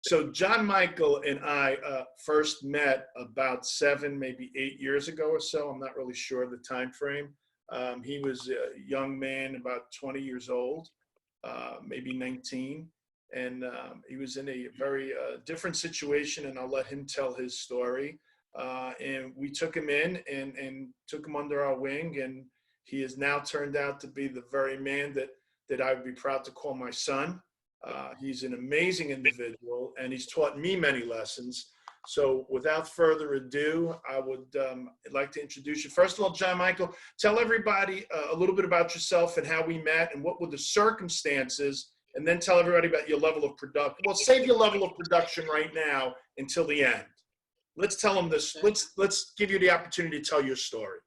So John Michael and I first met about 7, maybe 8 years ago or so. I'm not really sure the time frame. He was a young man, about 20 years old, maybe 19, and he was in a very different situation. And I'll let him tell his story. And we took him in and took him under our wing, and he has now turned out to be the very man that I would be proud to call my son. He's an amazing individual, and he's taught me many lessons. So without further ado, I would like to introduce you. First of all, John Michael, tell everybody a little bit about yourself and how we met and what were the circumstances, and then tell everybody about your level of production. Well, save your level of production right now until the end. Let's tell them this. Let's give you the opportunity to tell your story.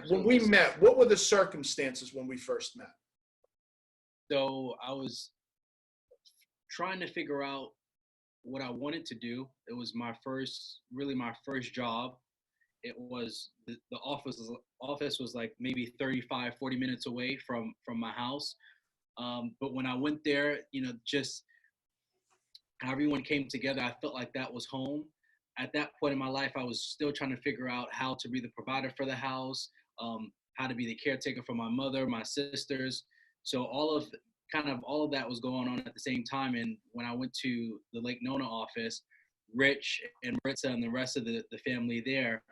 When we met, what were the circumstances when we first met? So I was trying to figure out what I wanted to do. It was really my first job. It was the office was like maybe 35, 40 minutes away from my house. But when I went there, just how everyone came together, I felt like that was home. At that point in my life, I was still trying to figure out how to be the provider for the house, how to be the caretaker for my mother, my sisters. So all of that was going on at the same time. And when I went to the Lake Nona office, Rich and Maritza and the rest of the family there,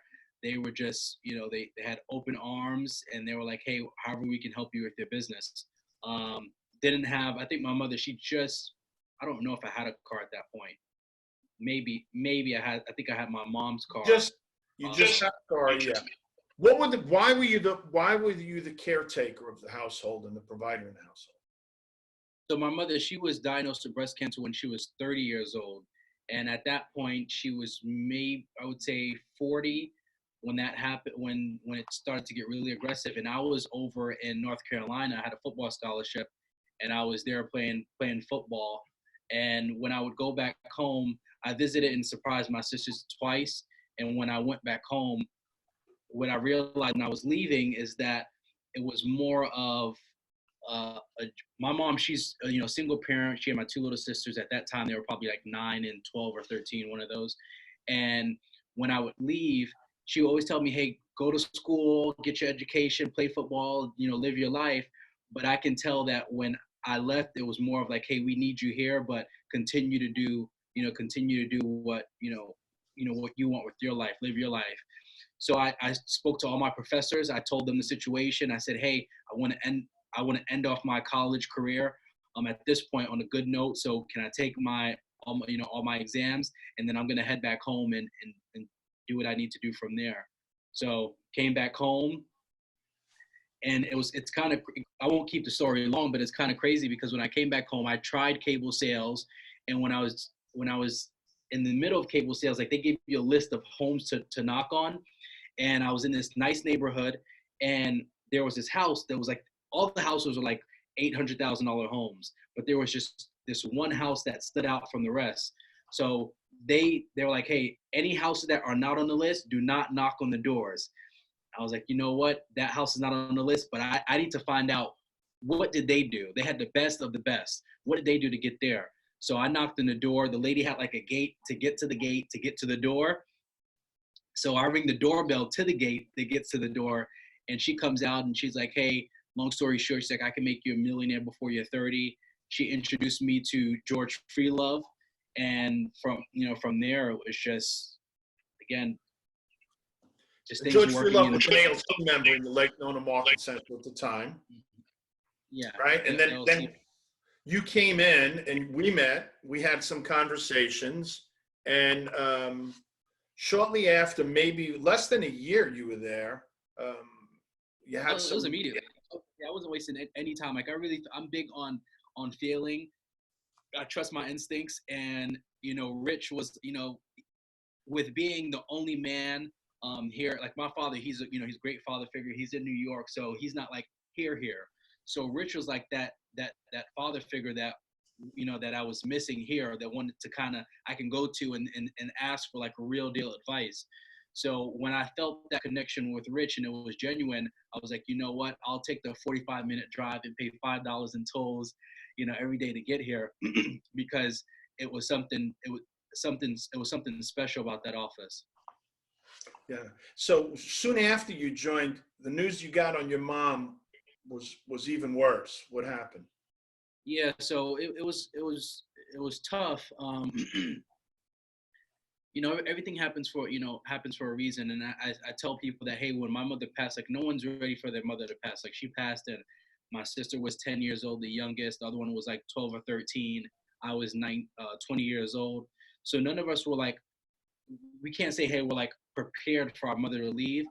they were just, they had open arms, and they were like, hey, however we can help you with your business. I think my mother, I don't know if I had a car at that point. Maybe I think I had my mom's car. You just had a car, yeah. Why were you the caretaker of the household and the provider in the household? So my mother, she was diagnosed with breast cancer when she was 30 years old. And at that point, she was maybe, I would say 40 when that happened, when it started to get really aggressive. And I was over in North Carolina. I had a football scholarship, and I was there playing football. And when I would go back home, I visited and surprised my sisters twice. And when I went back home, what I realized when I was leaving is that it was more of my mom. She's a single parent. She had my two little sisters at that time. They were probably like 9 and 12 or 13, one of those. And when I would leave, she would always tell me, hey, go to school, get your education, play football, live your life. But I can tell that when I left, it was more of like, hey, we need you here, but continue to do what, what you want with your life, live your life. So I spoke to all my professors. I told them the situation. I said, hey, I want to end off my college career at this point on a good note. So can I take all my exams, and then I'm going to head back home and do what I need to do from there. So came back home, and it's kind of, I won't keep the story long, but it's kind of crazy because when I came back home, I tried cable sales. And when I was in the middle of cable sales, like they gave you a list of homes to knock on. And I was in this nice neighborhood, and there was this house that was like, all the houses were like $800,000 homes, but there was just this one house that stood out from the rest. So they were like, hey, any houses that are not on the list, do not knock on the doors. I was like, you know what? That house is not on the list, but I need to find out, what did they do? They had the best of the best. What did they do to get there? So I knocked on the door. The lady had like a gate to get to the door. So I ring the doorbell to the gate that gets to the door, and she comes out and she's like, hey, long story short, she's like, I can make you a millionaire before you're 30. She introduced me to George Freelove. And from there, it was just, again, just things George working. Freelove was an ALC member in the Lake Nona Market Center at the time. Yeah. Right? And then you came in and we met. We had some conversations. And shortly after, maybe less than a year you were there, you had It was immediately. I wasn't wasting any time. Like I'm big on failing. I trust my instincts. And, Rich was, with being the only man here, like my father, he's a great father figure. He's in New York, so he's not like here. So Rich was like that father figure that, that I was missing here, that wanted to I can go to and ask for like a real deal advice. So when I felt that connection with Rich and it was genuine, I was like, you know what? I'll take the 45-minute drive and pay $5 in tolls, every day to get here because it was something special about that office. Yeah. So soon after you joined, the news you got on your mom was even worse. What happened? Yeah, so it was tough. Everything happens for a reason, and I tell people that, hey, when my mother passed, like, no one's ready for their mother to pass. Like, she passed, and my sister was 10 years old, the youngest. The other one was like 12 or 13. I was 20 years old. So none of us were like, we can't say, hey, we're like prepared for our mother to leave.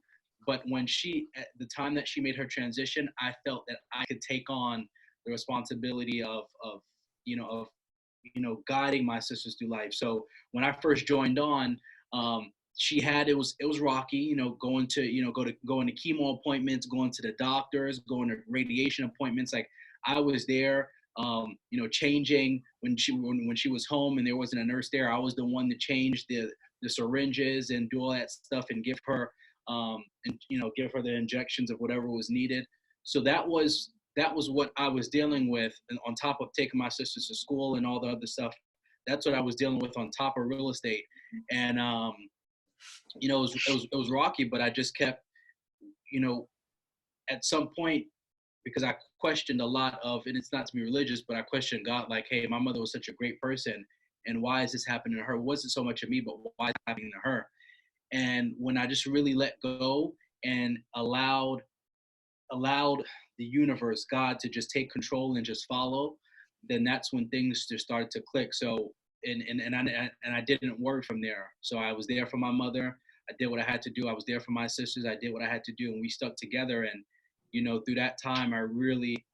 But at the time that she made her transition, I felt that I could take on the responsibility of guiding my sisters through life. So when I first joined on, it was rocky, going to chemo appointments, going to the doctors, going to radiation appointments. Like, I was there, changing when she was home and there wasn't a nurse there. I was the one to change the syringes and do all that stuff and give her the injections of whatever was needed. So that was what I was dealing with, and on top of taking my sisters to school and all the other stuff. That's what I was dealing with on top of real estate. And it was rocky, but I just kept, at some point, because I questioned a lot of, and it's not to be religious, but I questioned God, like, hey, my mother was such a great person, and why is this happening to her? It wasn't so much of me, but why is it happening to her? And when I just really let go and allowed the universe, God, to just take control and just follow, then that's when things just started to click. So and I didn't worry from there. So I was there for my mother. I did what I had to do. I was there for my sisters. I did what I had to do, and we stuck together. And through that time, I really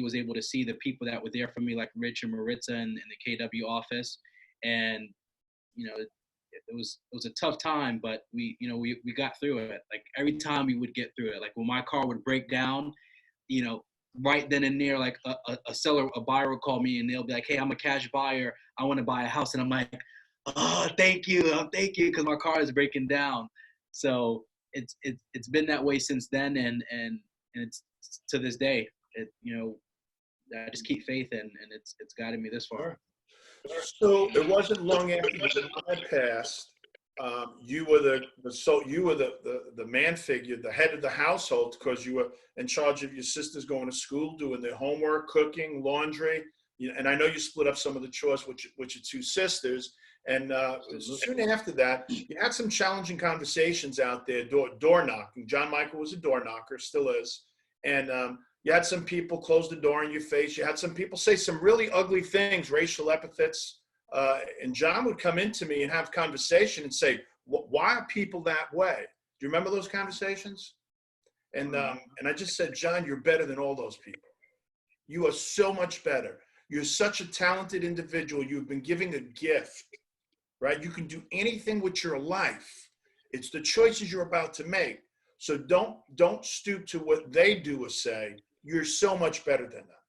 was able to see the people that were there for me, like Rich and Maritza in the KW office. And it was a tough time, but we got through it. Like, every time we would get through it, like when my car would break down, you know, right then and there, like a buyer would call me and they'll be like, hey, I'm a cash buyer. I want to buy a house. And I'm like, oh, thank you, because my car is breaking down. So it's been that way since then, and it's to this day. I just keep faith, and it's guided me this far. So it wasn't long after your mom had passed. You were the man figure, the head of the household, because you were in charge of your sisters going to school, doing their homework, cooking, laundry. And I know you split up some of the chores with your two sisters. And soon after that, you had some challenging conversations out there, door knocking. John Michael was a door knocker, still is. And you had some people close the door in your face. You had some people say some really ugly things, racial epithets. And John would come into me and have conversation and say, why are people that way? Do you remember those conversations? And I just said, John, you're better than all those people. You are so much better. You're such a talented individual. You've been giving a gift, right? You can do anything with your life. It's the choices you're about to make. So don't stoop to what they do or say. You're so much better than them.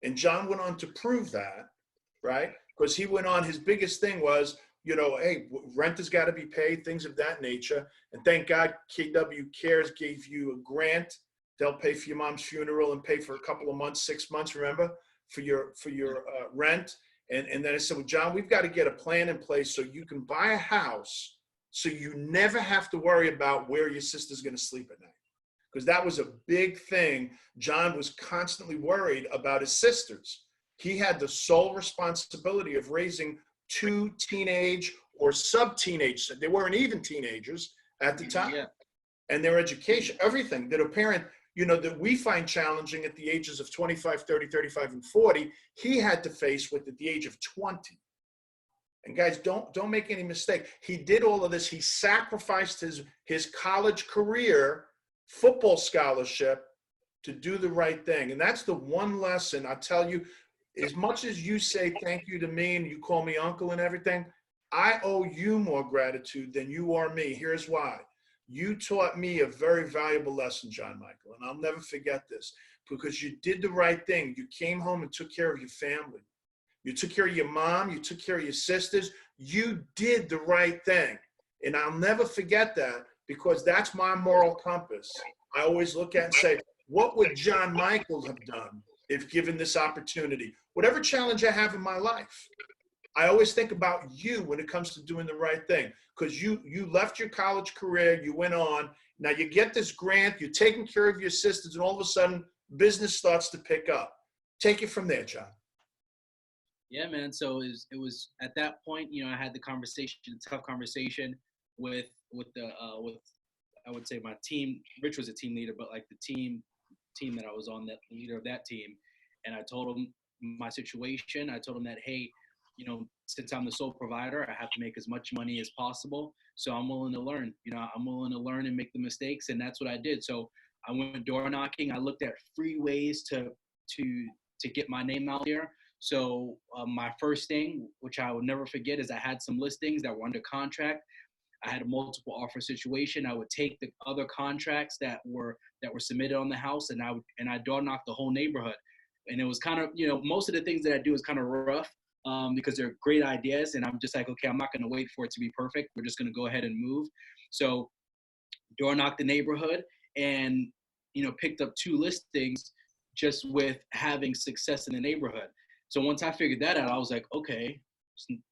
And John went on to prove that, right? Because he went on, his biggest thing was, hey, rent has got to be paid, things of that nature. And thank God KW Cares gave you a grant. They'll pay for your mom's funeral and pay for a couple of months, 6 months, remember, for your rent. And then I said, well, John, we've got to get a plan in place so you can buy a house so you never have to worry about where your sister's going to sleep at night. Because that was a big thing. John was constantly worried about his sisters. He had the sole responsibility of raising two teenage or sub-teenage, they weren't even teenagers at the time. Yeah. And their education, everything that a parent, that we find challenging at the ages of 25, 30, 35, and 40, he had to face with at the age of 20. And guys, don't make any mistake. He did all of this. He sacrificed his college career, football scholarship, to do the right thing. And that's the one lesson I tell you, as much as you say thank you to me and you call me uncle and everything, I owe you more gratitude than you are me. Here's why. You taught me a very valuable lesson, John Michael, and I'll never forget this, because you did the right thing. You came home and took care of your family. You took care of your mom. You took care of your sisters. You did the right thing. And I'll never forget that, because that's my moral compass. I always look at and say, what would John Michael have done if given this opportunity? Whatever challenge I have in my life, I always think about you when it comes to doing the right thing, because you left your college career, you went on. Now you get this grant, you're taking care of your sisters, and all of a sudden business starts to pick up. Take it from there, John. Yeah, man. So it was at that point, I had the conversation, tough conversation with the with I would say my team. Rich was a team leader, but like the team that I was on, that leader of that team, and I told him my situation. I told him that, hey, since I'm the sole provider, I have to make as much money as possible. So I'm willing to learn. I'm willing to learn and make the mistakes, and that's what I did. So I went door knocking. I looked at free ways to get my name out there. So my first thing, which I will never forget, is I had some listings that were under contract. I had a multiple offer situation. I would take the other contracts that were submitted on the house, and I door knock the whole neighborhood. And it was kind of, most of the things that I do is kind of rough, because they're great ideas, and I'm just like, okay, I'm not going to wait for it to be perfect. We're just going to go ahead and move. So door knocked the neighborhood, and picked up 2 listings just with having success in the neighborhood. So once I figured that out, I was like, okay,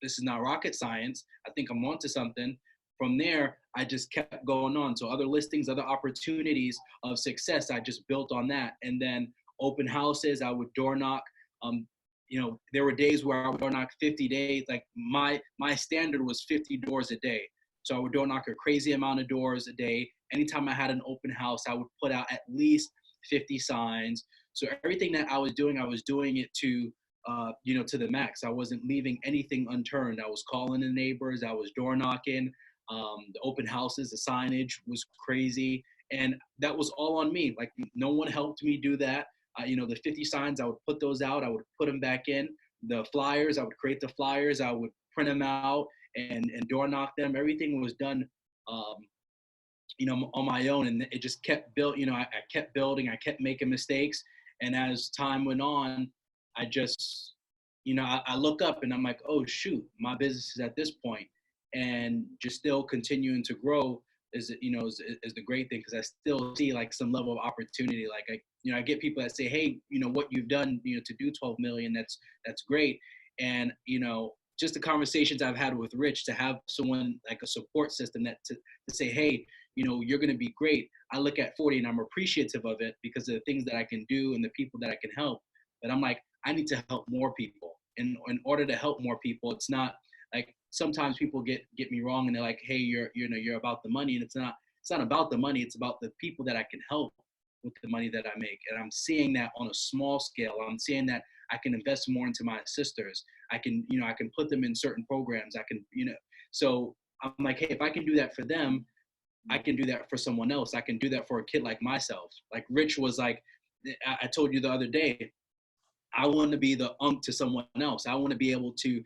this is not rocket science. I think I'm onto something. From there, I just kept going on. So other listings, other opportunities of success, I just built on that. And then open houses, I would door knock. There were days where I would door knock 50 days. Like my standard was 50 doors a day. So I would door knock a crazy amount of doors a day. Anytime I had an open house, I would put out at least 50 signs. So everything that I was doing it to to the max. I wasn't leaving anything unturned. I was calling the neighbors. I was door knocking. The open houses, the signage was crazy. And that was all on me. Like no one helped me do that. The 50 signs, I would put those out. I would put them back in. The flyers, I would create the flyers. I would print them out and door knock them. Everything was done, on my own. And it just kept I kept building. I kept making mistakes. And as time went on, I just, I look up and I'm like, oh, shoot, my business is at this point. And just still continuing to grow is the great thing, because I still see like some level of opportunity. Like I get people that say, hey, what you've done, to do 12 million, that's great. And, just the conversations I've had with Rich, to have someone like a support system to say, hey, you're going to be great. I look at 40 and I'm appreciative of it because of the things that I can do and the people that I can help. But I'm like, I need to help more people. And in order to help more people, it's not like, sometimes people get me wrong and they're like, hey, you're about the money. And it's not about the money. It's about the people that I can help with the money that I make. And I'm seeing that on a small scale. I'm seeing that I can invest more into my sisters. I can put them in certain programs. I can, so I'm like, hey, if I can do that for them, I can do that for someone else. I can do that for a kid like myself. Like Rich was like, I told you the other day, I want to be the to someone else. I want to be able to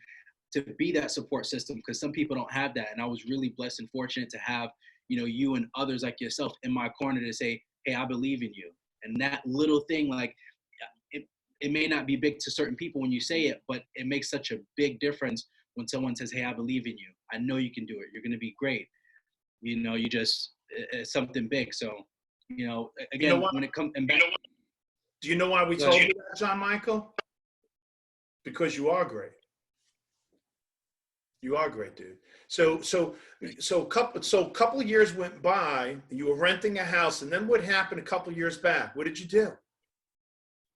be that support system, because some people don't have that. And I was really blessed and fortunate to have, you and others like yourself in my corner to say, hey, I believe in you. And that little thing, like it may not be big to certain people when you say it, but it makes such a big difference when someone says, hey, I believe in you. I know you can do it. You're going to be great. You just, it's something big. So, again, when it comes and back. Do you know why we told you that, John Michael? Because you are great. You are great, dude. So couple of years went by. You were renting a house, and then what happened a couple of years back? What did you do?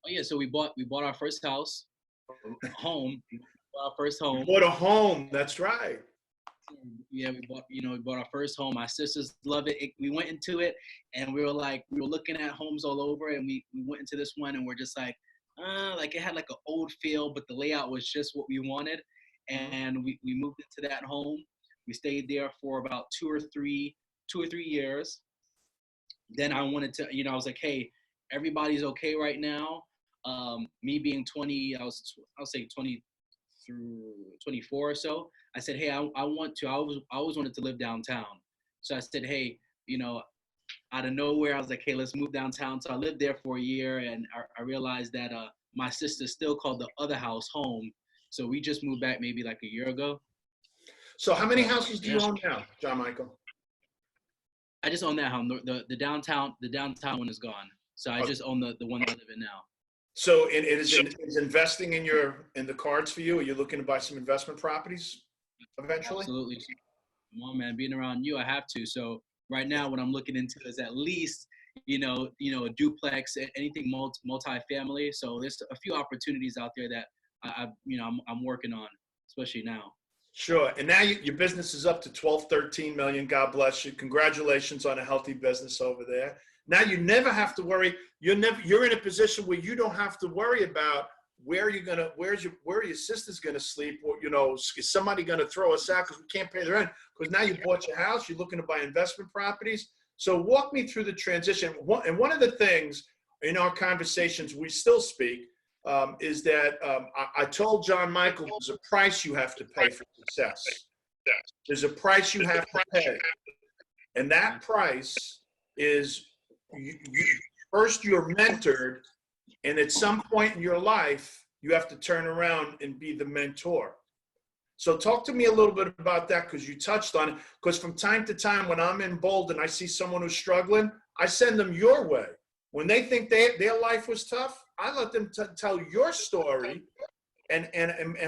Oh yeah, so we bought our first house, home. We bought our first home. You bought a home. That's right. Yeah, we bought our first home. My sisters love it. We went into it, and we were looking at homes all over, and we went into this one, and we're just like it had like an old feel, but the layout was just what we wanted. And we moved into that home. We stayed there for about 2 or 3 years. Then I wanted to, I was like, hey, everybody's okay right now. Me being 20, I'll say 20 through 24 or so. I said, hey, I always wanted to live downtown. So I said, hey, out of nowhere, I was like, hey, let's move downtown. So I lived there for a year, and I realized that my sister still called the other house home. So we just moved back maybe like a year ago. So how many houses do you own now, John Michael? I just own that home. The downtown one is gone. So I just own the one that I live in now. So is investing in the cards for you? Are you looking to buy some investment properties eventually? Absolutely. Come on, man. Being around you, I have to. So right now, what I'm looking into is at least, a duplex, anything multi-family. So there's a few opportunities out there that I'm working on, especially now. Sure. And now your business is up to 12, 13 million. God bless you. Congratulations on a healthy business over there. Now you never have to worry. You're in a position where you don't have to worry about where your sister's gonna sleep, or is somebody gonna throw us out because we can't pay the rent? Because now you bought your house, you're looking to buy investment properties. So walk me through the transition. And one of the things in our conversations we still speak is that I told John Michael there's a price you have to pay for success. There's a price you have to pay. And that price is first you're mentored, and at some point in your life, you have to turn around and be the mentor. So talk to me a little bit about that, because you touched on it. Because from time to time, when I'm in Boulder and I see someone who's struggling, I send them your way. When they think their life was tough, I let them tell your story and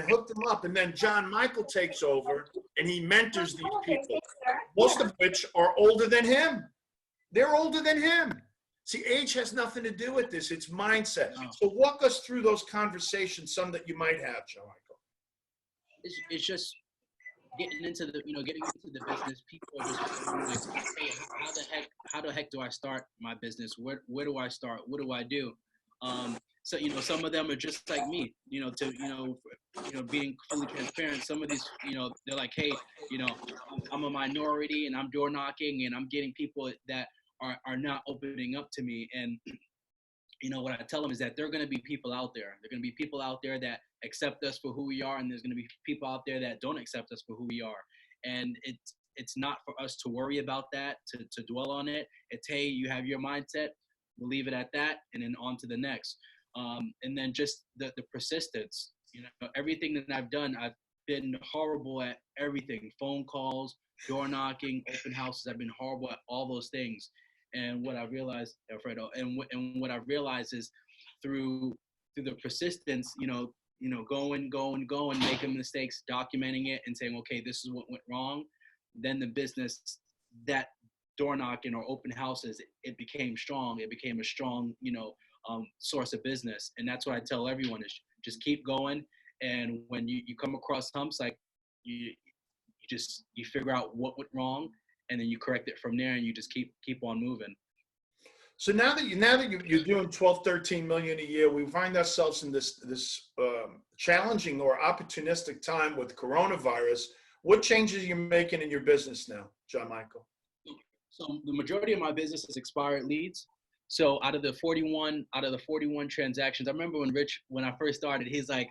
hook them up. And then John Michael takes over and he mentors these people, most of which are older than him. They're older than him. See, age has nothing to do with this. It's mindset. So walk us through those conversations, some that you might have, John Michael. It's just getting into the business. People are just like, hey, how the heck do I start my business? Where do I start? What do I do? So some of them are just like me. Being fully transparent. Some of these, they're like, hey, I'm a minority and I'm door knocking and I'm getting people that are not opening up to me. And what I tell them is that there are going to be people out there. There are going to be people out there that accept us for who we are, and there's going to be people out there that don't accept us for who we are. And it's not for us to worry about that, to dwell on it. It's, hey, you have your mindset. We'll leave it at that, and then on to the next. And then just the persistence. Everything that I've done, I've been horrible at everything. Phone calls, door knocking, open houses. I've been horrible at all those things. And what I realized, Alfredo, and what I realized is through the persistence, going, making mistakes, documenting it, and saying, okay, this is what went wrong. Then the business, that door knocking or open houses, it became strong. It became a strong, source of business. And that's what I tell everyone is just keep going. And when you come across humps, like you figure out what went wrong, and then you correct it from there, and you just keep on moving. So now that you're doing 12, 13 million a year, we find ourselves in this challenging or opportunistic time with coronavirus. What changes are you making in your business now, John Michael? So the majority of my business is expired leads. So out of the 41 transactions, I remember when I first started, he's like,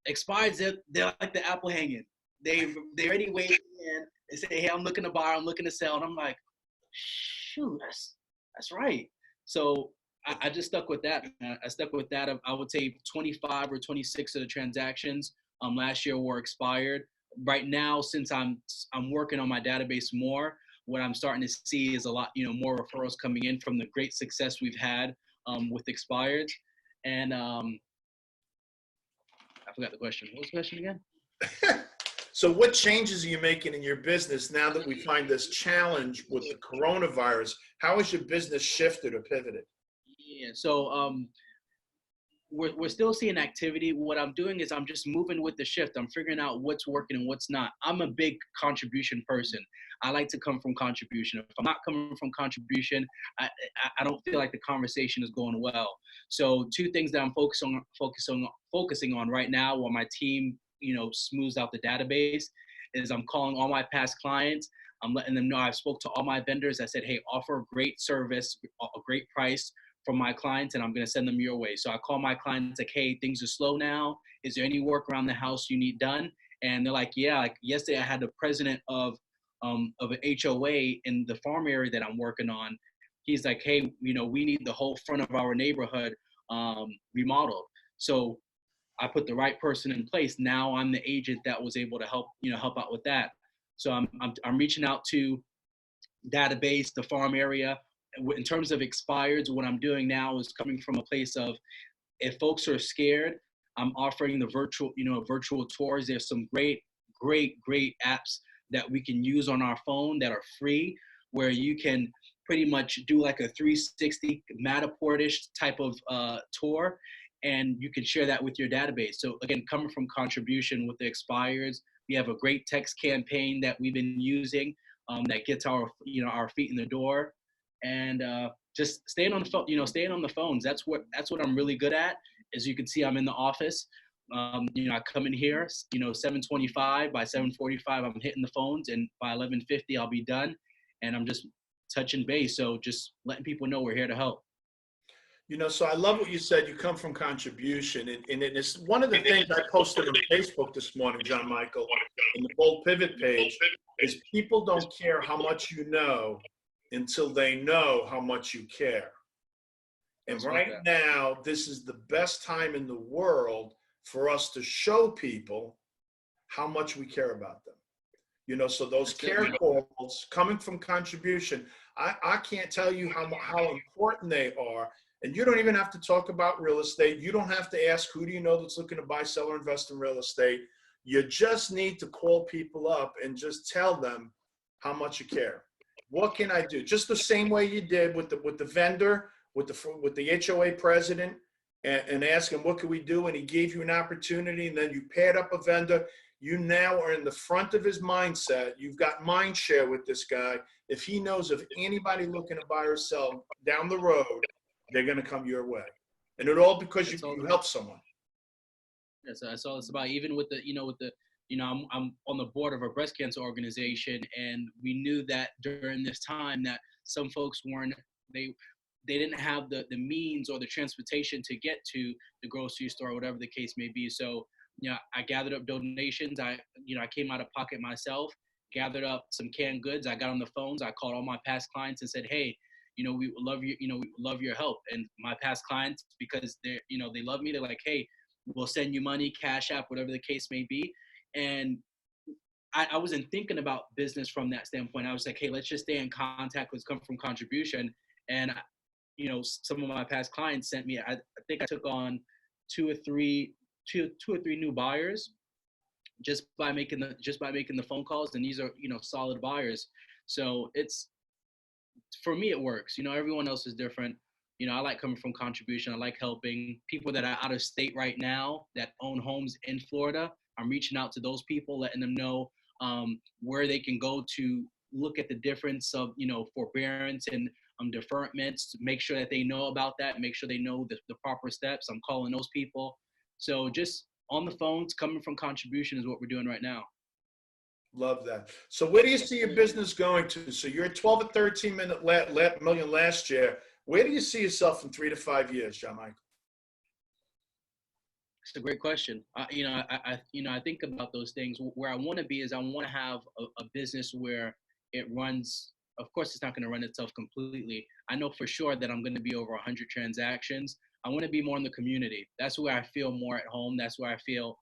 expireds, they're like the apple hanging. They already waiting in. They say, hey, I'm looking to buy, I'm looking to sell. And I'm like, shoot, that's right. So I just stuck with that. I stuck with that. I would say 25 or 26 of the transactions last year were expired. Right now, since I'm working on my database more, what I'm starting to see is a lot, more referrals coming in from the great success we've had with expireds. And I forgot the question. What was the question again? So what changes are you making in your business now that we find this challenge with the coronavirus? How has your business shifted or pivoted? Yeah, so we're still seeing activity. What I'm doing is I'm just moving with the shift. I'm figuring out what's working and what's not. I'm a big contribution person. I like to come from contribution. If I'm not coming from contribution, I don't feel like the conversation is going well. So two things that I'm focusing on right now while my team smooths out the database is I'm calling all my past clients. I'm letting them know I spoke to all my vendors. I said, hey, offer a great service, a great price for my clients, and I'm going to send them your way. So I call my clients like, hey, things are slow now. Is there any work around the house you need done? And they're like, yeah. Like yesterday, I had the president of an HOA in the farm area that I'm working on. He's like, hey, we need the whole front of our neighborhood remodeled. So I put the right person in place. Now I'm the agent that was able to help out with that. So I'm reaching out to database, the farm area. In terms of expireds, what I'm doing now is coming from a place of if folks are scared, I'm offering the virtual tours. There's some great apps that we can use on our phone that are free, where you can pretty much do like a 360 Matterport-ish type of tour, and you can share that with your database. So again, coming from contribution with the expireds, we have a great text campaign that we've been using that gets our feet in the door, and just staying on the phone. Staying on the phones. That's what I'm really good at. As you can see, I'm in the office. I come in here, 7:25. By 7:45, I'm hitting the phones, and by 11:50, I'll be done. And I'm just touching base. So just letting people know we're here to help. So I love what you said. You come from contribution, and it's one of the things I posted on Facebook this morning, John Michael, in the Bold Pivot page, is people don't care how much you know until they know how much you care. And right now, this is the best time in the world for us to show people how much we care about them. So those care calls coming from contribution, I can't tell you how important they are. And you don't even have to talk about real estate. You don't have to ask, who do you know that's looking to buy, sell, or invest in real estate? You just need to call people up and just tell them how much you care. What can I do? Just the same way you did with the vendor, with the HOA president, and ask him, what can we do? And he gave you an opportunity, and then you paired up a vendor. You now are in the front of his mindset. You've got mind share with this guy. If he knows of anybody looking to buy or sell down the road, they're going to come your way. And it all because you help someone. That's all it's about. Even with I'm on the board of a breast cancer organization, and we knew that during this time that some folks they didn't have the means or the transportation to get to the grocery store or whatever the case may be. So, I gathered up donations. I came out of pocket myself, gathered up some canned goods. I got on the phones. I called all my past clients and said, hey, we love you, we love your help. And my past clients, because they love me, they're like, hey, we'll send you money, Cash App, whatever the case may be. And I wasn't thinking about business from that standpoint. I was like, hey, let's just stay in contact. Let's come from contribution. And, some of my past clients sent me, I think I took on two or three new buyers just by making the phone calls. And these are, solid buyers. So for me, it works. Everyone else is different. I like coming from contribution. I like helping people that are out of state right now that own homes in Florida. I'm reaching out to those people, letting them know where they can go to look at the difference of, forbearance and deferments, make sure that they know about that, make sure they know the proper steps. I'm calling those people. So just on the phones, coming from contribution is what we're doing right now. Love that. So where do you see your business going to? So you're at 12 or 13 million last year. Where do you see yourself in 3 to 5 years, John Michael? It's a great question. I think about those things. Where I want to be is I want to have a business where it runs. Of course, it's not going to run itself completely. I know for sure that I'm going to be over 100 transactions. I want to be more in the community. That's where I feel more at home. That's where I feel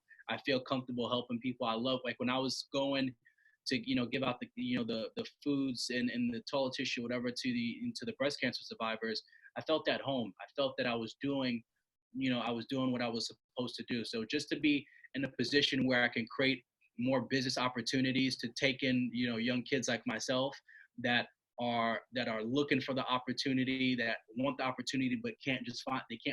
comfortable helping people. I love, like, when I was going to give out the foods and the toilet tissue, whatever, to the breast cancer survivors. I felt at home. I felt that I was doing what I was supposed to do. So just to be in a position where I can create more business opportunities to take in young kids like myself that are looking for the opportunity, that want the opportunity but can't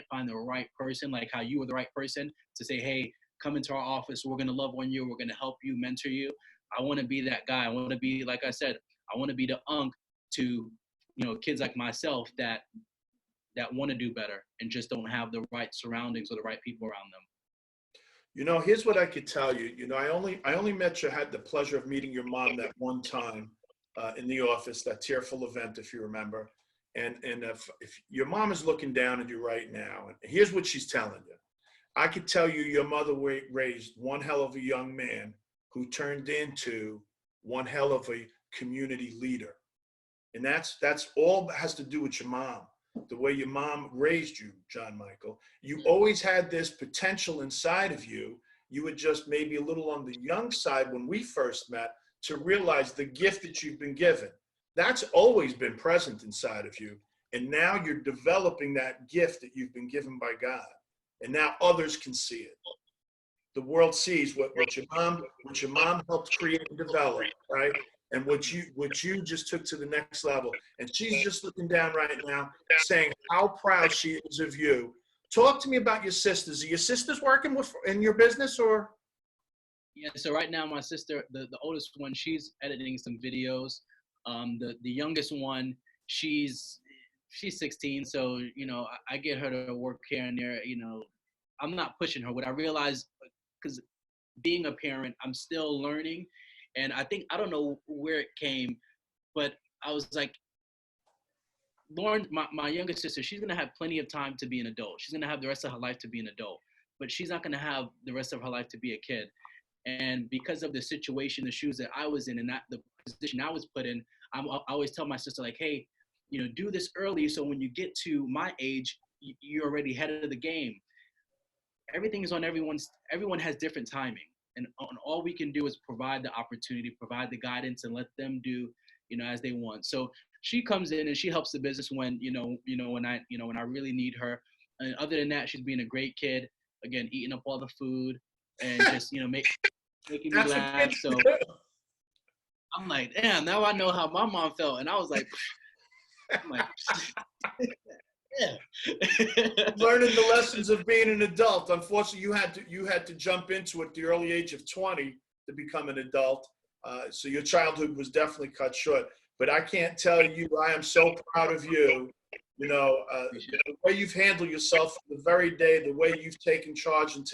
find the right person, like how you were the right person to say, hey, come into our office, we're going to love on you, we're going to help you, mentor you. I want to be that guy. I want to be, like I said, I want to be the to kids like myself that want to do better and just don't have the right surroundings or the right people around them. Here's what I could tell you. I only had the pleasure of meeting your mom that one time in the office, that tearful event, if you remember. And if your mom is looking down at you right now, and here's what she's telling you. I could tell you your mother raised one hell of a young man who turned into one hell of a community leader. And that's all that has to do with your mom. The way your mom raised you, John Michael. You always had this potential inside of you. You were just maybe a little on the young side when we first met to realize the gift that you've been given. That's always been present inside of you. And now you're developing that gift that you've been given by God. and now others can see it. The world sees what your mom helped create and develop, right? And what you just took to the next level. And she's just looking down right now, saying how proud she is of you. Talk to me about your sisters. Are your sisters working in your business, or? Yeah, so right now my sister, the oldest one, she's editing some videos. The youngest one, she's 16, so I get her to work here and there. I'm not pushing her. What I realize, because being a parent, I'm still learning, and I don't know where it came, but I was like, Lauren, my younger sister, she's gonna have plenty of time to be an adult. She's gonna have the rest of her life to be an adult, but she's not gonna have the rest of her life to be a kid. And because of the situation, the shoes that I was in, and the position I was put in, I always tell my sister, like, hey, do this early, so when you get to my age, you're already ahead of the game. Everything is on everyone has different timing, and all we can do is provide the opportunity, provide the guidance, and let them do as they want. So she comes in and she helps the business when when I really need her. And other than that, she's being a great kid, again, eating up all the food and just making me laugh. So I'm like, damn, now I know how my mom felt. And I was like, I'm like, yeah. Learning the lessons of being an adult. Unfortunately, you had to jump into it at the early age of 20 to become an adult. So your childhood was definitely cut short. But I can't tell you, I am so proud of you. The way you've handled yourself the very day, the way you've taken charge and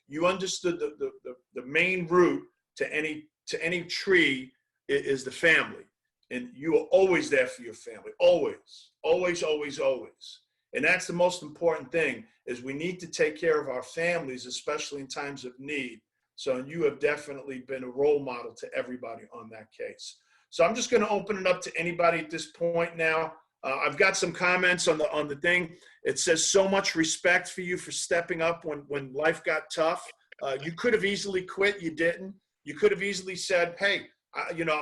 you understood the main root to any tree is the family. And you are always there for your family, always, always, always, always. And that's the most important thing, is we need to take care of our families, especially in times of need. So you have definitely been a role model to everybody on that case. So I'm just going to open it up to anybody at this point now. I've got some comments on the thing. It says, so much respect for you for stepping up when life got tough. You could have easily quit. You didn't. You could have easily said, hey,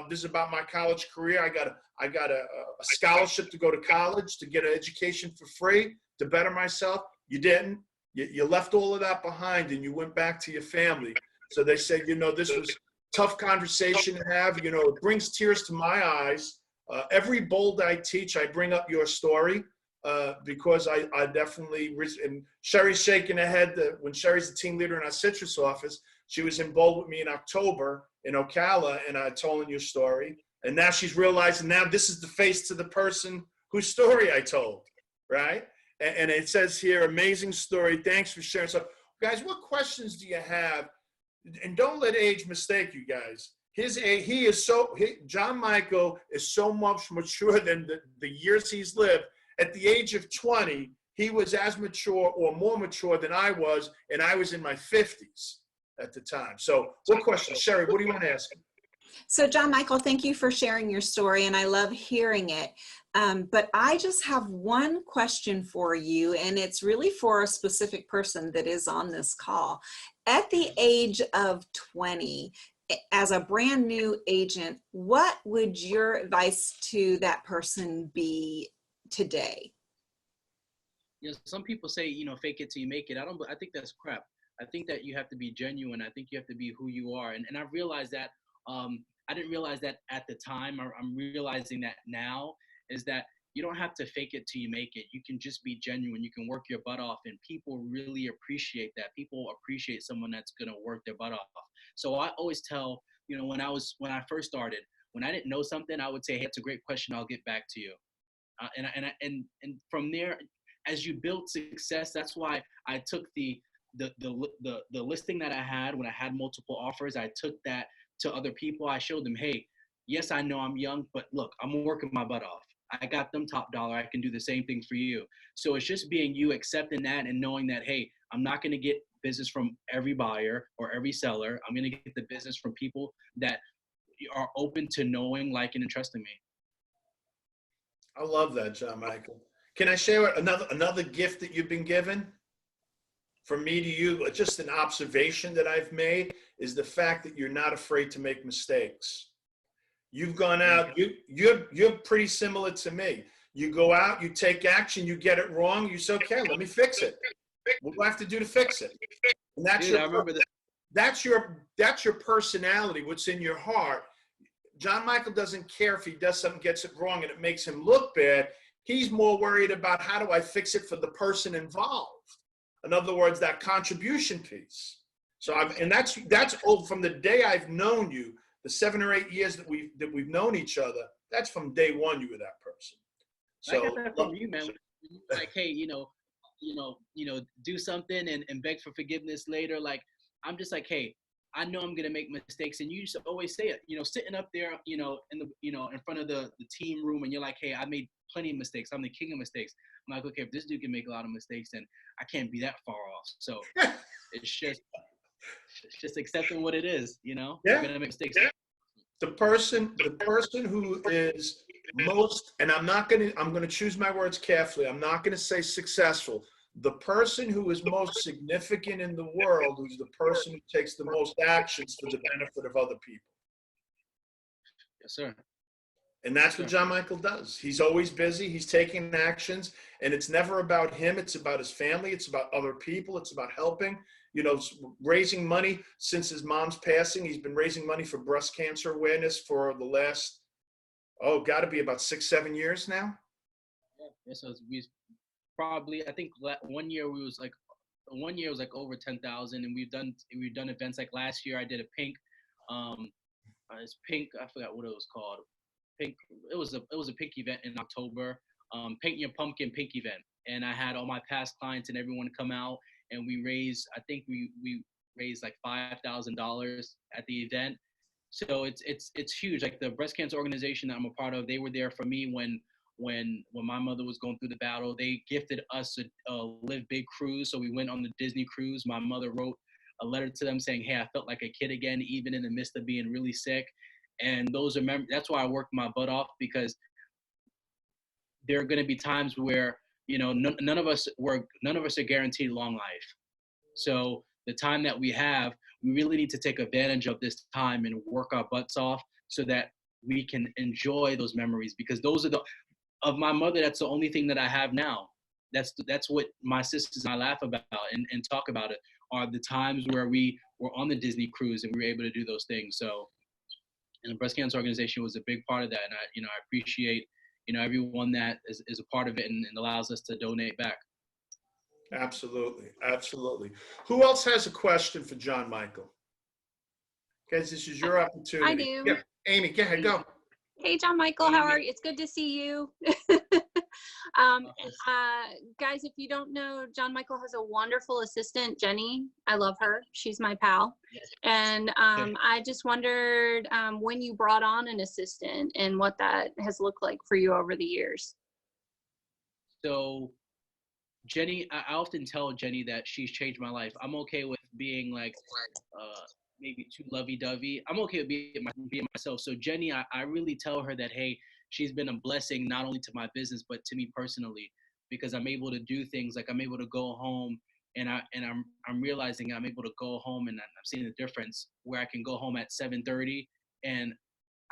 this is about my college career. I got a scholarship to go to college, to get an education for free, to better myself. You didn't. You left all of that behind and you went back to your family. So they said, this was tough conversation to have. It brings tears to my eyes. Every bold I teach, I bring up your story because I definitely, and Sherry's shaking her head when Sherry's the team leader in our citrus office. She was in bold with me in October in Ocala, and I told her your story. And now she's realizing now this is the face to the person whose story I told, right? And it says here, amazing story. Thanks for sharing. So, guys, what questions do you have? And don't let age mistake you guys. John Michael is so much mature than the years he's lived. At the age of 20, he was as mature or more mature than I was, and I was in my 50s at the time. So what question? Sherry, what do you want to ask him? So John Michael, thank you for sharing your story, and I love hearing it. But I just have one question for you, and it's really for a specific person that is on this call. At the age of 20, as a brand new agent, what would your advice to that person be today? Some people say, fake it till you make it. I think that's crap. I think that you have to be genuine. I think you have to be who you are. And I realized that, I didn't realize that at the time. I'm realizing that now, is that you don't have to fake it till you make it. You can just be genuine. You can work your butt off, and people really appreciate that. People appreciate someone that's going to work their butt off. So I always tell, when I first started, when I didn't know something, I would say, hey, that's a great question. I'll get back to you. And from there, as you build success, that's why I took the listing that I had when I had multiple offers. I took that to other people. I showed them, hey, yes, I know I'm young, but look, I'm working my butt off. I got them top dollar. I can do the same thing for you. So it's just being you, accepting that and knowing that, hey, I'm not going to get business from every buyer or every seller. I'm going to get the business from people that are open to knowing, liking, and trusting me. I love that, John Michael. Can I share another gift that you've been given? From me to you, just an observation that I've made is the fact that you're not afraid to make mistakes. You've gone out, you're pretty similar to me. You go out, you take action, you get it wrong, you say, okay, let me fix it. What do I have to do to fix it? And that's Dude, I remember that. that's your personality, what's in your heart. John Michael doesn't care if he does something, gets it wrong, and it makes him look bad. He's more worried about how do I fix it for the person involved. In other words, that contribution piece. So and that's old from the day I've known you, the 7 or 8 years that we've known each other. That's from day one you were that person. So I got that from you, man. Like, hey, do something and beg for forgiveness later. Like, I'm just like, hey, I know I'm gonna make mistakes, and you used to always say it. Sitting up there, in front of the team room, and you're like, hey, I made plenty of mistakes. I'm the king of mistakes. I'm like, okay, if this dude can make a lot of mistakes, then I can't be that far off. So it's just accepting what it is. Yeah. You're gonna make mistakes. Yeah. The person who is most, and I'm going to choose my words carefully. I'm not going to say successful. The person who is most significant in the world, who's the person who takes the most actions for the benefit of other people. Yes, sir. And that's what John Michael does. He's always busy. He's taking actions, and it's never about him. It's about his family. It's about other people. It's about helping. Raising money since his mom's passing. He's been raising money for breast cancer awareness for the last, got to be about 6-7 years now. Yeah, so we probably, I think 1 year it was like over 10,000, and we've done events like last year. I did a pink, it's pink. I forgot what it was called. Pink. It was a pink event in October. Paint Your Pumpkin pink event, and I had all my past clients and everyone come out. And we raised, I think we raised like $5,000 at the event. So it's huge. Like the breast cancer organization that I'm a part of, they were there for me when my mother was going through the battle. They gifted us a Live Big cruise. So we went on the Disney cruise. My mother wrote a letter to them saying, hey, I felt like a kid again, even in the midst of being really sick. And that's why I worked my butt off, because there are going to be times where none of us are guaranteed long life. So the time that we have, we really need to take advantage of this time and work our butts off so that we can enjoy those memories, because those are of my mother. That's the only thing that I have now. That's what my sisters and I laugh about and talk about it, are the times where we were on the Disney cruise and we were able to do those things. So, and the breast cancer organization was a big part of that. And I appreciate everyone that is a part of it and allows us to donate back. Absolutely. Absolutely. Who else has a question for John Michael? Guys, this is your opportunity. I do. Yeah. Amy, go ahead, go. Hey, John Michael, how are you? It's good to see you. Guys, if you don't know, John Michael has a wonderful assistant, Jenny. I love her. She's my pal. And I just wondered when you brought on an assistant and what that has looked like for you over the years. So Jenny, I often tell Jenny that she's changed my life. I'm okay with being like maybe too lovey-dovey. I'm okay with being myself. So Jenny, I really tell her that, hey, she's been a blessing not only to my business but to me personally, because I'm able to do things like I'm able to go home and I'm realizing I'm able to go home and I'm seeing the difference where I can go home at 7:30 and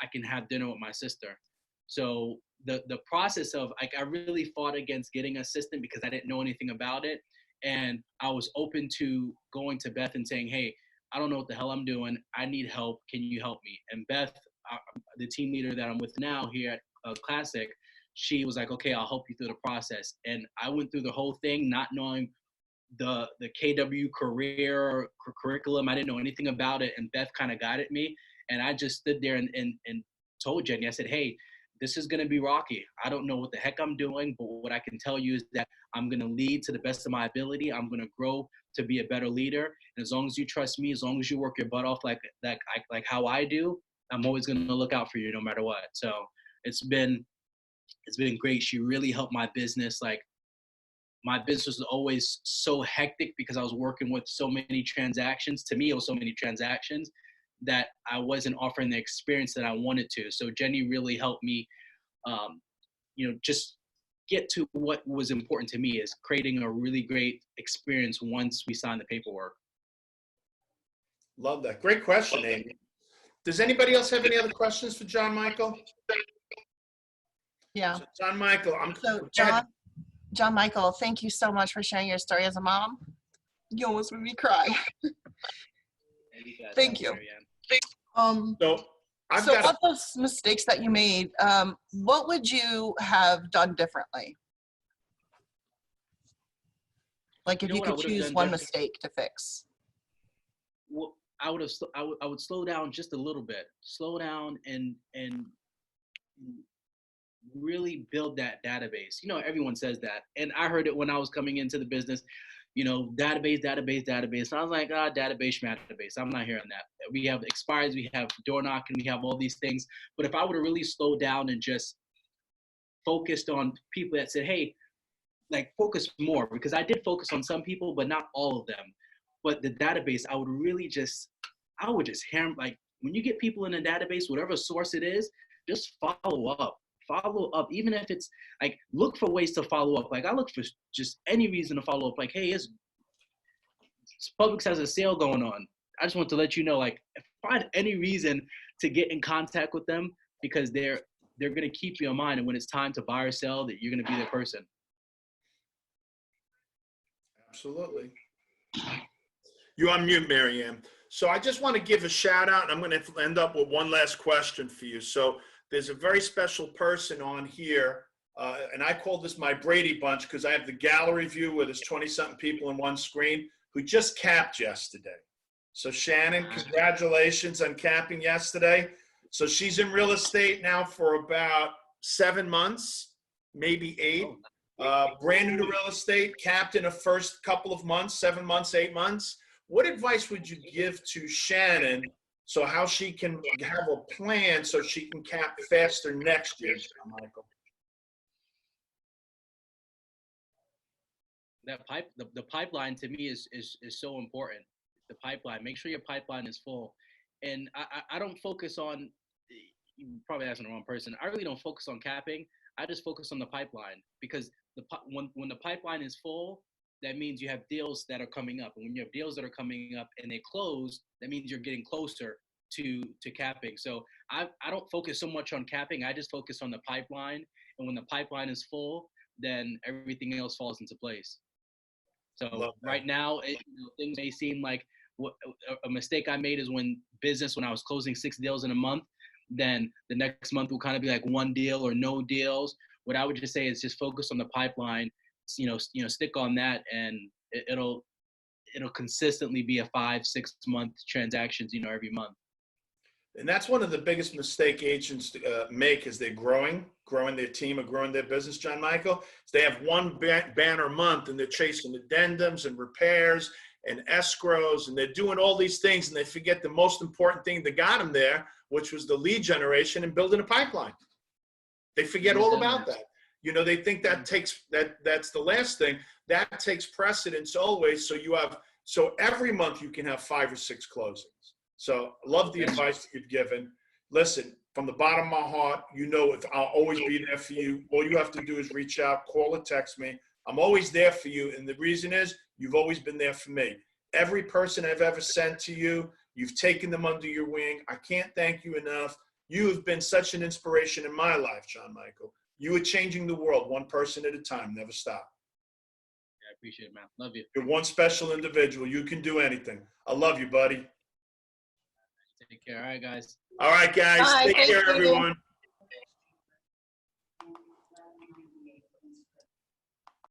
I can have dinner with my sister. So the process of, like, I really fought against getting an assistant because I didn't know anything about it. And I was open to going to Beth and saying, hey, I don't know what the hell I'm doing. I need help. Can you help me? And Beth, the team leader that I'm with now here at Classic, she was like, okay, I'll help you through the process. And I went through the whole thing not knowing the KW curriculum. I didn't know anything about it. And Beth kind of guided me. And I just stood there and told Jenny, I said, hey, this is going to be rocky. I don't know what the heck I'm doing, but what I can tell you is that I'm going to lead to the best of my ability. I'm going to grow to be a better leader. And as long as you trust me, as long as you work your butt off like how I do, I'm always going to look out for you no matter what. So it's been great. She really helped my business. Like, my business was always so hectic because I was working with so many transactions. To me, it was so many transactions that I wasn't offering the experience that I wanted to. So Jenny really helped me, just get to what was important to me, is creating a really great experience once we signed the paperwork. Love that. Great question, Amy. Does anybody else have any other questions for John Michael? Yeah. So John Michael, So John, John Michael, thank you so much for sharing your story as a mom. You almost made me cry. Thank you. So I've So got of those mistakes that you made, what would you have done differently? Like if You know you what I could would have choose done one different? mistake to fix. Well, I would slow down just a little bit. Slow down and really build that database. You know, everyone says that. And I heard it when I was coming into the business, you know, database. And I was like, database, database. I'm not hearing that. We have expires, we have door knocking, we have all these things. But if I would have really slowed down and just focused on people that said, hey, like focus more, because I did focus on some people, but not all of them. But the database, I would just hammer, like when you get people in a database, whatever source it is, just follow up, even if it's like, look for ways to follow up. Like I look for just any reason to follow up. Like, hey, Publix has a sale going on. I just want to let you know, like, find any reason to get in contact with them, because they're going to keep you in mind. And when it's time to buy or sell, that you're going to be the person. Absolutely. You're on mute, Marianne. So I just want to give a shout out, and I'm going to end up with one last question for you. So there's a very special person on here, and I call this my Brady Bunch because I have the gallery view where there's 20-something people in one screen who just capped yesterday. So Shannon, congratulations on capping yesterday. So she's in real estate now for about 7 months, maybe 8. Brand new to real estate, capped in the first couple of months, 7 months, 8 months. What advice would you give to Shannon so how she can have a plan so she can cap faster next year, John Michael? That the pipeline to me is so important. The pipeline, make sure your pipeline is full. And I don't focus on, you probably asking the wrong person. I really don't focus on capping. I just focus on the pipeline, because when the pipeline is full, that means you have deals that are coming up. And when you have deals that are coming up and they close, that means you're getting closer to capping. So I don't focus so much on capping. I just focus on the pipeline. And when the pipeline is full, then everything else falls into place. So right now, things may seem like a mistake I made is when I was closing 6 deals in a month, then the next month will kind of be like 1 deal or no deals. What I would just say is just focus on the pipeline, stick on that, and it'll consistently be a 5-6 month transactions, every month. And that's one of the biggest mistake agents make as they're growing their team or growing their business, John Michael. Is they have one banner month and they're chasing addendums and repairs and escrows, and they're doing all these things, and they forget the most important thing that got them there, which was the lead generation and building a pipeline. They forget all about that. They think that that's the last thing. That takes precedence always. So every month you can have 5 or 6 closings. So I love the advice that you've given. Listen, from the bottom of my heart, if I'll always be there for you. All you have to do is reach out, call or text me. I'm always there for you. And the reason is you've always been there for me. Every person I've ever sent to you, you've taken them under your wing. I can't thank you enough. You have been such an inspiration in my life, John Michael. You are changing the world one person at a time. Never stop. Yeah, I appreciate it, man. Love you. You're one special individual. You can do anything. I love you, buddy. Take care. All right, guys. All right, guys. Bye. Take care, everyone.